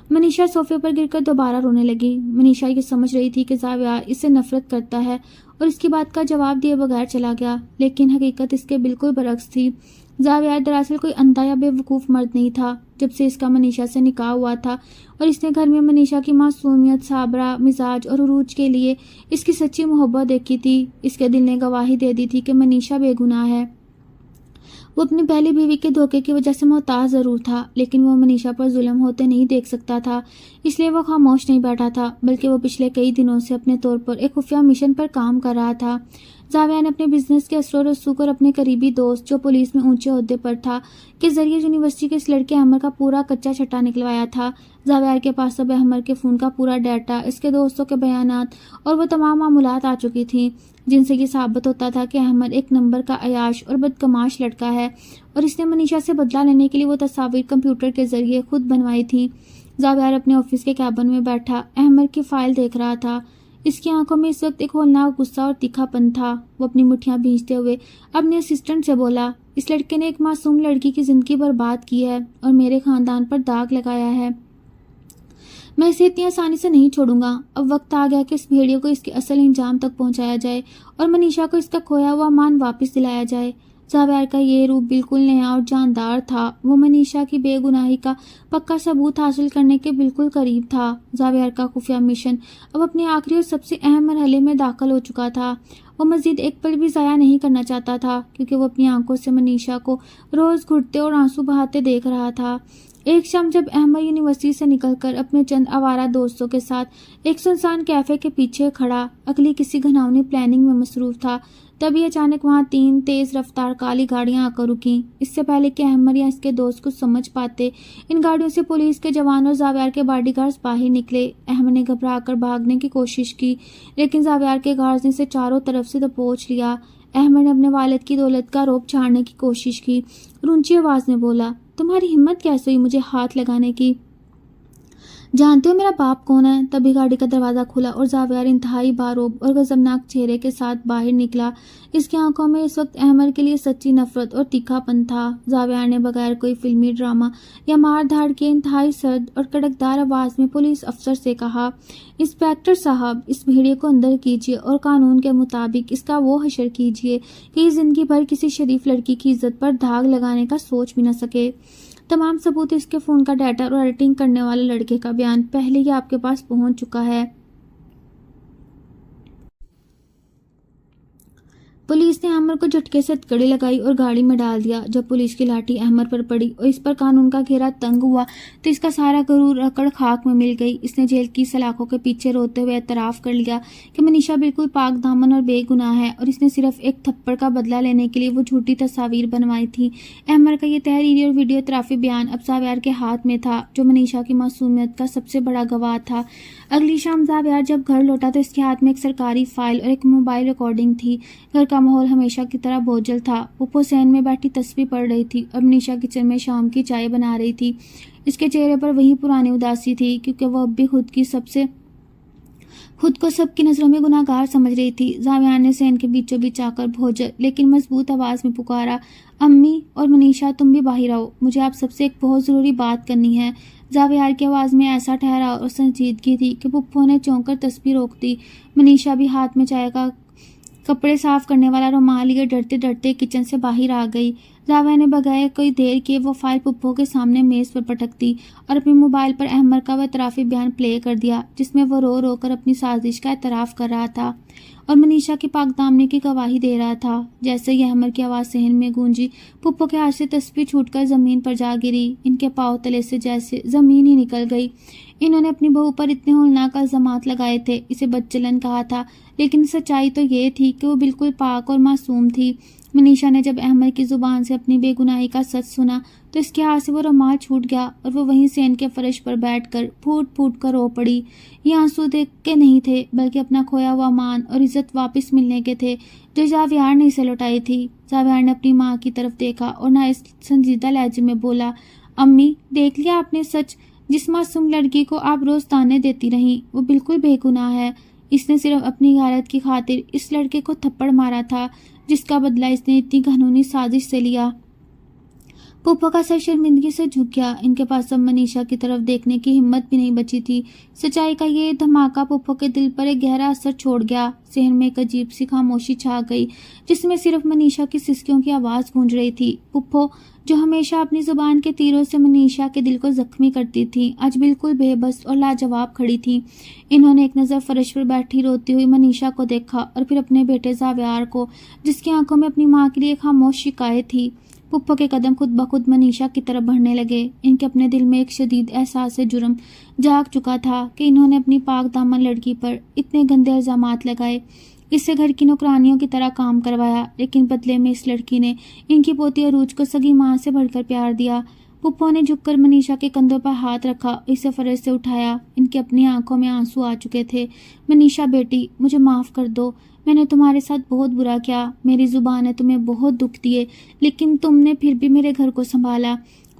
منیشا صوفے پر گر کر دوبارہ رونے لگی۔ منیشا یہ سمجھ رہی تھی کہ زاویار اس سے نفرت کرتا ہے اور اس کی بات کا جواب دیے بغیر چلا گیا، لیکن حقیقت اس کے بالکل برعکس تھی۔ زاویار دراصل کوئی اندھا یا بے وقوف مرد نہیں تھا۔ جب سے اس کا منیشا سے نکاح ہوا تھا اور اس نے گھر میں منیشا کی معصومیت، صابرہ مزاج اور عروج کے لیے اس کی سچی محبت دیکھی تھی، اس کے دل نے گواہی دے دی تھی کہ منیشا بے گناہ ہے۔ وہ اپنی پہلی بیوی کے دھوکے کی وجہ سے محتاج ضرور تھا، لیکن وہ منیشا پر ظلم ہوتے نہیں دیکھ سکتا تھا، اس لیے وہ خاموش نہیں بیٹھا تھا، بلکہ وہ پچھلے کئی دنوں سے اپنے طور پر ایک خفیہ مشن پر کام کر رہا تھا۔ زاویار نے اپنے بزنس کے اثر و رسوخ اور اپنے قریبی دوست جو پولیس میں اونچے عہدے پر تھا کے ذریعے یونیورسٹی کے اس لڑکے احمر کا پورا کچا چھٹا نکلوایا تھا۔ زاویار کے پاس اب احمر کے فون کا پورا ڈیٹا، اس کے دوستوں کے بیانات اور وہ تمام معمولات آ چکی تھیں جن سے یہ ثابت ہوتا تھا کہ احمر ایک نمبر کا عیاش اور بدکماش لڑکا ہے اور اس نے منیشا سے بدلہ لینے کے لیے وہ تصاویر کمپیوٹر کے ذریعے خود بنوائی تھیں۔ زاویار اپنے آفس کے کیبن میں بیٹھا احمر کی فائل دیکھ رہا تھا۔ اس کی آنکھوں میں اس وقت ایک ہولناک غصہ اور تیکھا پن تھا۔ وہ اپنی مٹھیاں بھینچتے ہوئے اپنے اسسٹنٹ سے بولا، اس لڑکے نے ایک معصوم لڑکی کی زندگی برباد کی ہے اور میرے خاندان پر داغ لگایا ہے۔ میں اسے اتنی آسانی سے نہیں چھوڑوں گا۔ اب وقت آ گیا کہ اس بھیڑیے کو اس کے اصل انجام تک پہنچایا جائے اور منیشا کو اس کا کھویا ہوا مان واپس دلایا جائے۔ زاویار کا یہ روپ بالکل نیا اور جاندار تھا۔ وہ منیشا کی بے گناہی کا پکا ثبوت حاصل کرنے کے بالکل قریب تھا۔ زاویار کا خفیہ مشن اب اپنے آخری اور سب سے اہم مرحلے میں داخل ہو چکا تھا۔ وہ مزید ایک پل بھی ضائع نہیں کرنا چاہتا تھا، کیونکہ وہ اپنی آنکھوں سے منیشا کو روز گھٹتے اور آنسو بہاتے دیکھ رہا تھا۔ ایک شام جب احمد یونیورسٹی سے نکل کر اپنے چند آوارہ دوستوں کے ساتھ ایک سنسان کیفے کے پیچھے کھڑا اگلی کسی گھناؤنی پلاننگ میں مصروف تھا، تبھی اچانک وہاں 3 تیز رفتار کالی گاڑیاں آ کر رکیں۔ اس سے پہلے کہ احمد یا اس کے دوست کچھ سمجھ پاتے، ان گاڑیوں سے پولیس کے جوان اور زاویار کے باڈی گارڈز باہر نکلے۔ احمد نے گھبرا کر بھاگنے کی کوشش کی، لیکن زاویار کے گارڈز نے اسے چاروں طرف سے دبوچ لیا۔ احمد نے اپنے والد کی دولت کا روپ چھاڑنے کی کوشش کی اور اونچی آواز میں بولا، تمہاری ہمت کیسے ہوئی مجھے ہاتھ لگانے کی؟ جانتے ہو میرا باپ کون ہے؟ تبھی گاڑی کا دروازہ کھلا اور زاویار انتہائی باروب اور غضبناک چہرے کے ساتھ باہر نکلا۔ اس کی آنکھوں میں اس وقت احمد کے لیے سچی نفرت اور تیکھا پن تھا۔ زاویار نے بغیر کوئی فلمی ڈرامہ یا مار دھاڑ کے انتہائی سرد اور کڑکدار آواز میں پولیس افسر سے کہا، انسپکٹر صاحب، اس بھیڑیے کو اندر کیجیے اور قانون کے مطابق اس کا وہ حشر کیجیے کہ یہ زندگی بھر کسی شریف لڑکی کی عزت پر داغ لگانے کا سوچ بھی نہ سکے۔ تمام ثبوت، اس کے فون کا ڈیٹا اور ایڈیٹنگ کرنے والے لڑکے کا بیان پہلے ہی آپ کے پاس پہنچ چکا ہے۔ پولیس نے احمد کو جھٹکے سے ہتھکڑی لگائی اور گاڑی میں ڈال دیا۔ جب پولیس کی لاٹھی احمد پر پڑی اور اس پر قانون کا گھیرا تنگ ہوا تو اس کا سارا غرور اکڑ خاک میں مل گئی۔ اس نے جیل کی سلاخوں کے پیچھے روتے ہوئے اعتراف کر لیا کہ منیشا بالکل پاک دامن اور بے گناہ ہے اور اس نے صرف ایک تھپڑ کا بدلہ لینے کے لیے وہ جھوٹی تصاویر بنوائی تھیں۔ احمد کا یہ تحریری اور ویڈیو اعترافی بیان اب زاویار کے ہاتھ میں تھا، جو منیشا کی معصومیت کا سب سے بڑا گواہ تھا۔ اگلی شام زاویار جب گھر لوٹا تو اس کے ہاتھ میں ایک سرکاری فائل اور ایک موبائل ریکارڈنگ تھی۔ گھر کا ماحول ہمیشہ کی طرح بوجھل تھا۔ پپو سین میں بیٹھی تسبیح پڑھ رہی تھی اور منیشا کچن میں شام کی چائے بنا رہی تھی۔ اس کے چہرے پر وہی پرانی اداسی تھی، کیونکہ وہ اب بھی خود کو سب کی نظروں میں گناہ گار سمجھ رہی تھی۔ زاویار نے سین کے بیچوں بیچ آ کر بھوجل لیکن مضبوط آواز میں پکارا، امی اور منیشا، تم بھی باہر آؤ، مجھے آپ سب سے ایک بہت ضروری بات کرنی ہے۔ زاویار کی آواز میں ایسا ٹھہراؤ اور سنجیدگی تھی کہ پپو نے چونک کر تسبیح روک دی۔ منیشا بھی ہاتھ میں چائے کا کپڑے صاف کرنے والا رومال لیے ڈرتے ڈرتے کچن سے باہر آ گئی۔ زاویار نے بغیر کوئی دیر کیے وہ فائل پپو کے سامنے میز پر پٹک دی اور اپنے موبائل پر احمد کا وہ اعترافی بیان پلے کر دیا، جس میں وہ رو رو کر اپنی سازش کا اعتراف کر رہا تھا اور منیشا کی پاک دامنی کی گواہی دے رہا تھا۔ جیسے ہی احمد کی آواز صحن میں گونجی، پپو کے ہاتھ سے تسبیح چھوٹ کر زمین پر جا گری۔ ان کے پاؤں تلے سے جیسے زمین ہی نکل گئی۔ انہوں نے اپنی بہو پر اتنے ہولناک الزامات لگائے تھے، اسے بدچلن کہا تھا، لیکن سچائی تو یہ تھی کہ وہ بالکل پاک اور معصوم تھی۔ منیشا نے جب احمد کی زبان سے اپنی بے گناہی کا سچ سنا تو اس کے ہاتھ سے وہ رومال چھوٹ گیا اور وہ وہیں سین کے فرش پر بیٹھ کر پھوٹ پھوٹ کر رو پڑی۔ یہ آنسو دیکھ کے نہیں تھے، بلکہ اپنا کھویا ہوا مان اور عزت واپس ملنے کے تھے، جو زاویار نے اسے لوٹائی تھی۔ زاویار نے اپنی ماں کی طرف دیکھا اور نہ اس سنجیدہ لہجے میں بولا، امی، دیکھ لیا آپ نے سچ؟ جس معصوم لڑکی کو آپ روز تانے دیتی رہیں، وہ بالکل بے گناہ ہے۔ اس نے صرف اپنی غیرت کی خاطر اس لڑکے کو تھپڑ مارا تھا، جس کا بدلہ اس نے اتنی گھنونی سازش سے لیا۔ پپو کا سر شرمندگی سے جھک گیا. ان کے پاس اب منیشا کی طرف دیکھنے کی ہمت بھی نہیں بچی تھی. سچائی کا یہ دھماکہ پپو کے دل پر ایک گہرا اثر چھوڑ گیا. ذہن میں ایک عجیب سی خاموشی چھا گئی جس میں صرف منیشا کی سسکیوں کی آواز گونج رہی تھی. پپو جو ہمیشہ اپنی زبان کے تیروں سے منیشا کے دل کو زخمی کرتی تھی آج بالکل بے بس اور لاجواب کھڑی تھی. انہوں نے ایک نظر فرش پر بیٹھی روتی ہوئی منیشا کو دیکھا اور پھر اپنے بیٹے زاویار کو جس کی آنکھوں میں اپنی ماں کے لیے خاموش شکایت تھی. پپو کے قدم خود بخود منیشا کی طرف بڑھنے لگے. ان کے اپنے دل میں ایک شدید احساس جرم جاگ چکا تھا کہ انہوں نے اپنی پاک دامن لڑکی پر اتنے گندے الزامات لگائے، اس سے گھر کی نوکرانیوں کی طرح کام کروایا، لیکن بدلے میں اس لڑکی نے ان کی پوتی عروج کو سگی ماں سے بڑھ کر پیار دیا. پپو نے جھک کر منیشا کے کندھوں پر ہاتھ رکھا، اسے فرش سے اٹھایا. ان کی اپنی آنکھوں میں آنسو آ چکے تھے. منیشا بیٹی، مجھے معاف کر دو. میں نے تمہارے ساتھ بہت برا کیا. میری زبان نے تمہیں بہت دکھ دیے، لیکن تم نے پھر بھی میرے گھر کو سنبھالا.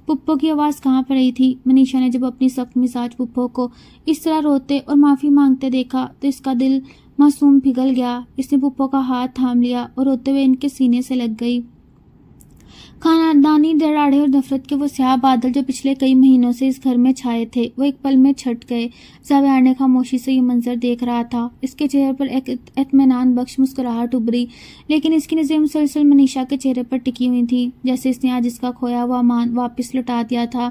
پپو کی آواز کہاں پر رہی تھی. منیشا نے جب اپنی سخت مزاج پپو کو اس طرح روتے اور معافی مانگتے دیکھا تو اس کا دل معصوم پگھل گیا. اس نے پپو کا ہاتھ تھام لیا اور روتے ہوئے ان کے سینے سے لگ گئی. خاندانی دراڑے اور نفرت کے وہ سیاہ بادل جو پچھلے کئی مہینوں سے اس گھر میں چھائے تھے وہ ایک پل میں چھٹ گئے. زاویار نے خاموشی سے یہ منظر دیکھ رہا تھا. اس کے چہرے پر ایک اطمینان بخش مسکراہٹ ابھری، لیکن اس کی نظریں مسلسل منیشا کے چہرے پر ٹکی ہوئی تھیں، جیسے اس نے آج اس کا کھویا ہوا امان واپس لوٹا دیا تھا.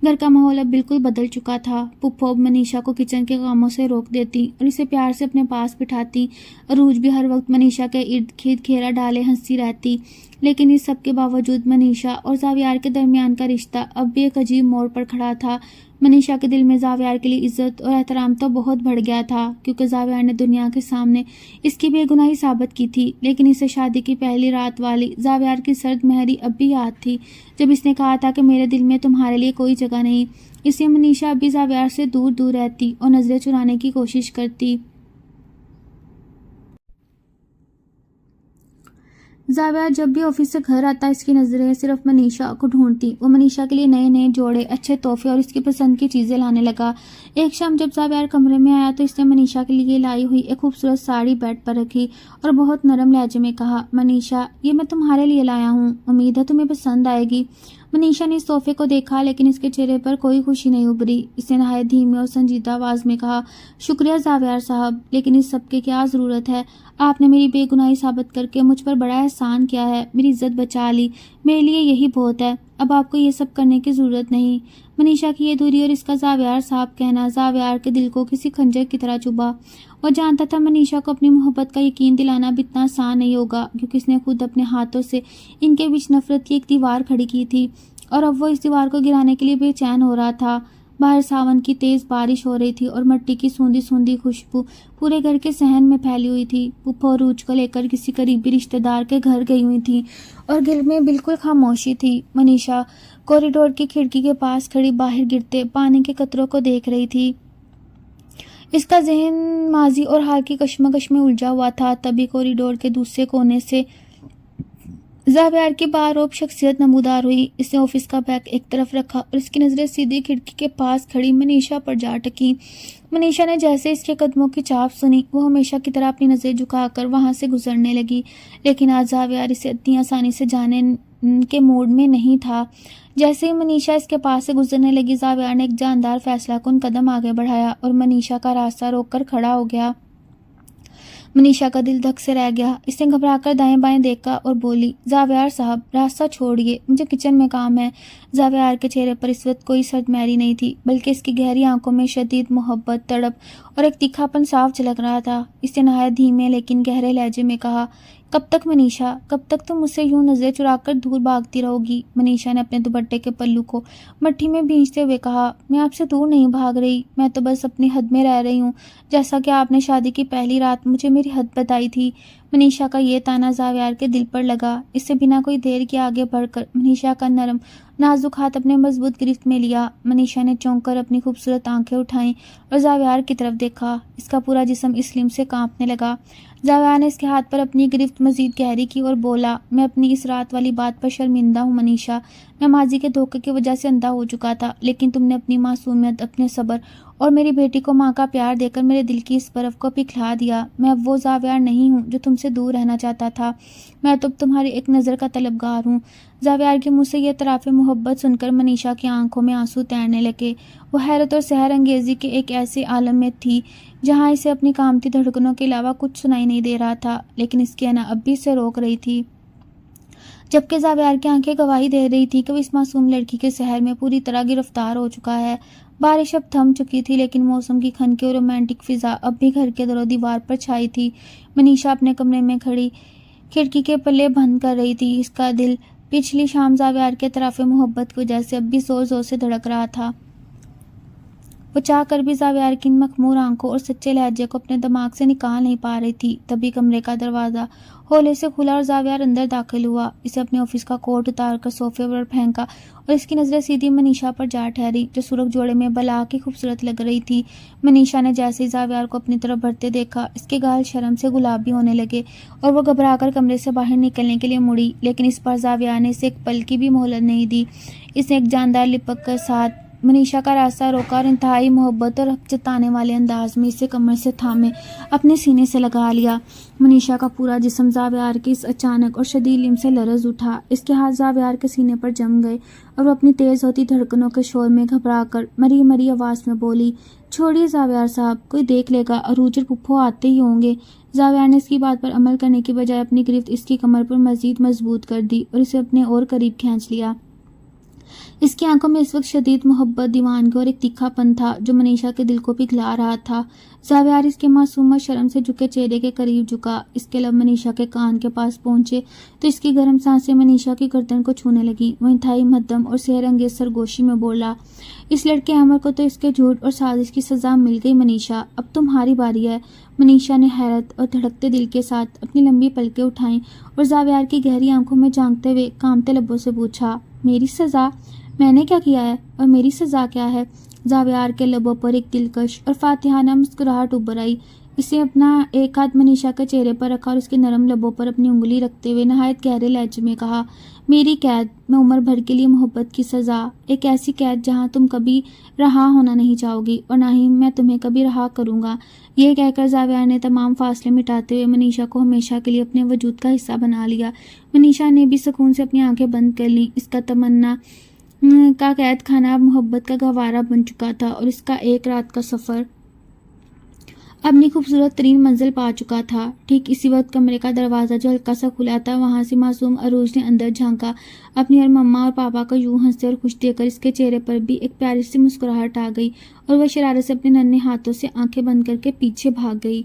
گھر کا ماحول اب بالکل بدل چکا تھا. پپو اب منیشا کو کچن کے کاموں سے روک دیتی اور اسے پیار سے اپنے پاس بٹھاتی. عروج بھی ہر وقت منیشا کے ارد گرد گھیرا ڈالے ہنستی رہتی. لیکن اس سب کے باوجود منیشا اور زاویار کے درمیان کا رشتہ اب بھی ایک عجیب موڑ پر کھڑا تھا. منیشا کے دل میں زاویار کے لیے عزت اور احترام تو بہت بڑھ گیا تھا، کیونکہ زاویار نے دنیا کے سامنے اس کی بے گناہی ثابت کی تھی. لیکن اسے شادی کی پہلی رات والی زاویار کی سرد مہری اب بھی یاد تھی، جب اس نے کہا تھا کہ میرے دل میں تمہارے لیے کوئی جگہ نہیں. اس لیے منیشا اب بھی زاویار سے دور دور رہتی اور نظریں چرانے کی کوشش کرتی. زاویار جب بھی آفس سے گھر آتا اس کی نظریں صرف منیشا کو ڈھونڈتی. وہ منیشا کے لیے نئے نئے جوڑے، اچھے تحفے اور اس کی پسند کی چیزیں لانے لگا. ایک شام جب زاویار کمرے میں آیا تو اس نے منیشا کے لیے لائی ہوئی ایک خوبصورت ساڑی بیڈ پر رکھی اور بہت نرم لہجے میں کہا، منیشا یہ میں تمہارے لیے لایا ہوں، امید ہے تمہیں پسند آئے گی. منیشا نے اس تحفے کو دیکھا لیکن اس کے چہرے پر کوئی خوشی نہیں ابھری. اس نے نہایت دھیمی اور سنجیدہ آواز میں کہا، شکریہ زاویار صاحب، لیکن اس سب کی کیا ضرورت ہے؟ آپ نے میری بے گناہی ثابت کر کے مجھ پر بڑا احسان کیا ہے، میری عزت بچا لی، میرے لیے یہی بہت ہے. اب آپ کو یہ سب کرنے کی ضرورت نہیں. منیشا کی یہ دوری اور اس کا زاویار صاحب کہنا زاویار کے دل کو کسی خنجر کی طرح چبھا. وہ جانتا تھا منیشا کو اپنی محبت کا یقین دلانا بھی اتنا آسان نہیں ہوگا، کیونکہ اس نے خود اپنے ہاتھوں سے ان کے بیچ نفرت کی ایک دیوار کھڑی کی تھی اور اب وہ اس دیوار کو گرانے کے لیے بے چین ہو رہا تھا. باہر ساون کی تیز بارش ہو رہی تھی اور مٹی کی سوندھی سوندھی خوشبو پورے گھر کے صحن میں پھیلی ہوئی تھی. پپو عروج کو لے کر کسی قریبی رشتہ دار کے گھر گئی ہوئی تھی اور گھر میں بالکل خاموشی تھی. منیشا کوریڈور کی کھڑکی کے پاس کھڑی باہر گرتے پانی کے قطروں کو دیکھ رہی تھی. اس کا ذہن ماضی اور حال کی کشمکش میں الجھا ہوا تھا. تبھی کوریڈور کے دوسرے کونے سے زاویار کی باروب شخصیت نمودار ہوئی. اس نے آفس کا بیگ ایک طرف رکھا اور اس کی نظریں سیدھی کھڑکی کے پاس کھڑی منیشا پر جا ٹکی. منیشا نے جیسے اس کے قدموں کی چاپ سنی وہ ہمیشہ کی طرح اپنی نظریں جھکا کر وہاں سے گزرنے لگی. لیکن آج زاویار اسے اتنی آسانی سے جانے کے موڈ میں نہیں تھا. جیسے ہی منیشا اس کے پاس سے گزرنے لگی زاویار نے ایک جاندار فیصلہ کن قدم آگے بڑھایا اور منیشا کا راستہ روک کر کھڑا ہو گیا. منیشا کا دل دھک سے رہ گیا. اس نے گھبرا کر دائیں بائیں دیکھا اور بولی، زاویار صاحب راستہ چھوڑیے، مجھے کچن میں کام ہے. زاویار کے چہرے پر اس وقت کوئی سرد مہری نہیں تھی، بلکہ اس کی گہری آنکھوں میں شدید محبت، تڑپ اور ایک تیکھا پن صاف جھلک رہا تھا. اس نے نہایت دھیمے لیکن گہرے لہجے میں کہا، کب تک منیشا، کب تک تم مجھ سے یوں نظریں چرا کر دور بھاگتی رہو گی؟ منیشا نے اپنے دوپٹے کے پلو کو مٹھی میں بھینچتے ہوئے کہا، میں آپ سے دور نہیں بھاگ رہی، میں تو بس اپنی حد میں رہ رہی ہوں، جیسا کہ آپ نے شادی کی پہلی رات مجھے میری حد بتائی تھی. منیشا کا یہ تانا زاویار کے دل پر لگا. اس سے بنا کوئی دیر کے آگے بڑھ کر منیشا کا نرم نازک ہاتھ اپنے مضبوط گرفت میں لیا. منیشا نے چونک کر اپنی خوبصورت آنکھیں اٹھائیں اور زاویار کی طرف دیکھا. اس کا پورا جسم اسلم سے کانپنے لگا. زاویار نے اس کے ہاتھ پر اپنی گرفت مزید گہری کی اور بولا، میں اپنی اس رات والی بات پر شرمندہ ہوں منیشا. میں ماضی کے دھوکے کی وجہ سے اندھا ہو چکا تھا، لیکن تم نے اپنی معصومیت، اپنے صبر اور میری بیٹی کو ماں کا پیار دے کر میرے دل کی اس برف کو پگھلا دیا. میں اب وہ زاویار نہیں ہوں جو تم سے دور رہنا چاہتا تھا۔ میں تو اب تمہاری ایک نظر کا طلبگار ہوں۔ زاویار کے منہ سے یہ اعتراف محبت سن کر منیشا کی آنکھوں میں آنسو تیرنے لگے۔ وہ حیرت اور سحر انگیزی کے ایک ایسے عالم میں تھی جہاں اسے اپنی کامتی دھڑکنوں کے علاوہ کچھ سنائی نہیں دے رہا تھا، لیکن اس کی انا اب بھی اسے روک رہی تھی، جبکہ زاویار کی آنکھیں گواہی دے رہی تھی کہ وہ اس معصوم لڑکی کے سحر میں پوری طرح گرفتار ہو چکا ہے۔ بارش اب تھم چکی تھی، لیکن موسم کی کھنکی اور رومانٹک فضا اب بھی گھر کے در و دیوار پر چھائی تھی۔ منیشا اپنے کمرے میں کھڑی کھڑکی کے پلے بند کر رہی تھی۔ اس کا دل پچھلی شام زاویار کے اعتراف محبت کی وجہ سے اب بھی زور زور سے دھڑک رہا تھا۔ وہ چاہ کر بھی زاویار کی ان مخمور آنکھوں اور سچے لہجے کو اپنے دماغ سے نکال نہیں پا رہی تھی۔ تبھی کمرے کا دروازہ ہولے سے کھلا اور زاویار اندر داخل ہوا۔ اسے اپنے آفس کا کوٹ اتار کر صوفے پر پھینکا اور اس کی نظریں سیدھی منیشا پر جا ٹھہری، جو سرخ جوڑے میں بلا کی خوبصورت لگ رہی تھی۔ منیشا نے جیسے ہی زاویار کو اپنی طرف بڑھتے دیکھا، اس کے گال شرم سے گلابی ہونے لگے اور وہ گھبرا کر کمرے سے باہر نکلنے کے لیے مڑی، لیکن اس بار زاویار نے اسے ایک پل کی بھی مہلت نہیں دی۔ اس نے ایک جاندار لپک کے ساتھ منیشا کا راستہ روکا اور انتہائی محبت اور حق جتانے والے انداز میں اسے کمر سے تھامے اپنے سینے سے لگا لیا۔ منیشا کا پورا جسم زاویار کی اس اچانک اور شدید لمس سے لرز اٹھا۔ اس کے ہاتھ زاویار کے سینے پر جم گئے اور وہ اپنی تیز ہوتی دھڑکنوں کے شور میں گھبرا کر مری مری آواز میں بولی، چھوڑیے زاویار صاحب، کوئی دیکھ لے گا اور روجر پھپھو آتے ہی ہوں گے۔ زاویار نے اس کی بات پر عمل کرنے کی بجائے اپنی گرفت اس کی کمر پر مزید مضبوط کر دی اور اسے اپنے اور قریب کھینچ لیا۔ اس کی آنکھوں میں اس وقت شدید محبت، دیوانگی اور ایک تیکھا پن تھا جو منیشا کے دل کو پگھلا رہا تھا۔ زاویار اس کے معصوم اور شرم سے جھکے چہرے کے قریب جھکا۔ اس کے لب منیشا کے کان کے پاس پہنچے تو اس کی گرم سانسیں منیشا کی گردن کو چھونے لگیں۔ وہ انتہائی مدھم اور سحر انگیز سرگوشی میں بولا، اس لڑکے احمر کو تو اس کے جھوٹ اور سازش کی سزا مل گئی منیشا، اب تمہاری باری ہے۔ منیشا نے حیرت اور دھڑکتے دل کے ساتھ اپنی لمبی پلکیں اٹھائیں اور زاویار کی گہری آنکھوں میں جھانکتے ہوئے کانپتے لبوں سے پوچھا، میری سزا؟ میں نے کیا کیا ہے اور میری سزا کیا ہے؟ زاویار کے لبوں پر ایک دلکش اور فاتحانہ مسکراہٹ ابھر آئی۔ اسے اپنا ایک ہاتھ منیشا کے چہرے پر رکھا اور اس کے نرم لبوں پر اپنی انگلی رکھتے ہوئے نہایت گہرے لہجے میں کہا، میری قید میں عمر بھر کے لیے محبت کی سزا، ایک ایسی قید جہاں تم کبھی رہا ہونا نہیں چاہو گی اور نہ ہی میں تمہیں کبھی رہا کروں گا۔ یہ کہہ کر زاویار نے تمام فاصلے مٹاتے ہوئے منیشا کو ہمیشہ کے لیے اپنے وجود کا حصہ بنا لیا۔ منیشا نے بھی سکون سے اپنی آنکھیں بند کر لیں۔ اس کا تمنا کا قید خانہ اب محبت کا گہوارہ بن چکا تھا اور اس کا ایک رات کا سفر اپنی خوبصورت ترین منزل پا چکا تھا۔ ٹھیک اسی وقت کمرے کا دروازہ جو ہلکا سا کھلا تھا، وہاں سے معصوم عروج نے اندر جھانکا۔ اپنی اور مما اور پاپا کو یوں ہنستے اور خوش دیکھ کر اس کے چہرے پر بھی ایک پیاری سی مسکراہٹ آ گئی اور وہ شرارت سے اپنے ننھے ہاتھوں سے آنکھیں بند کر کے پیچھے بھاگ گئی۔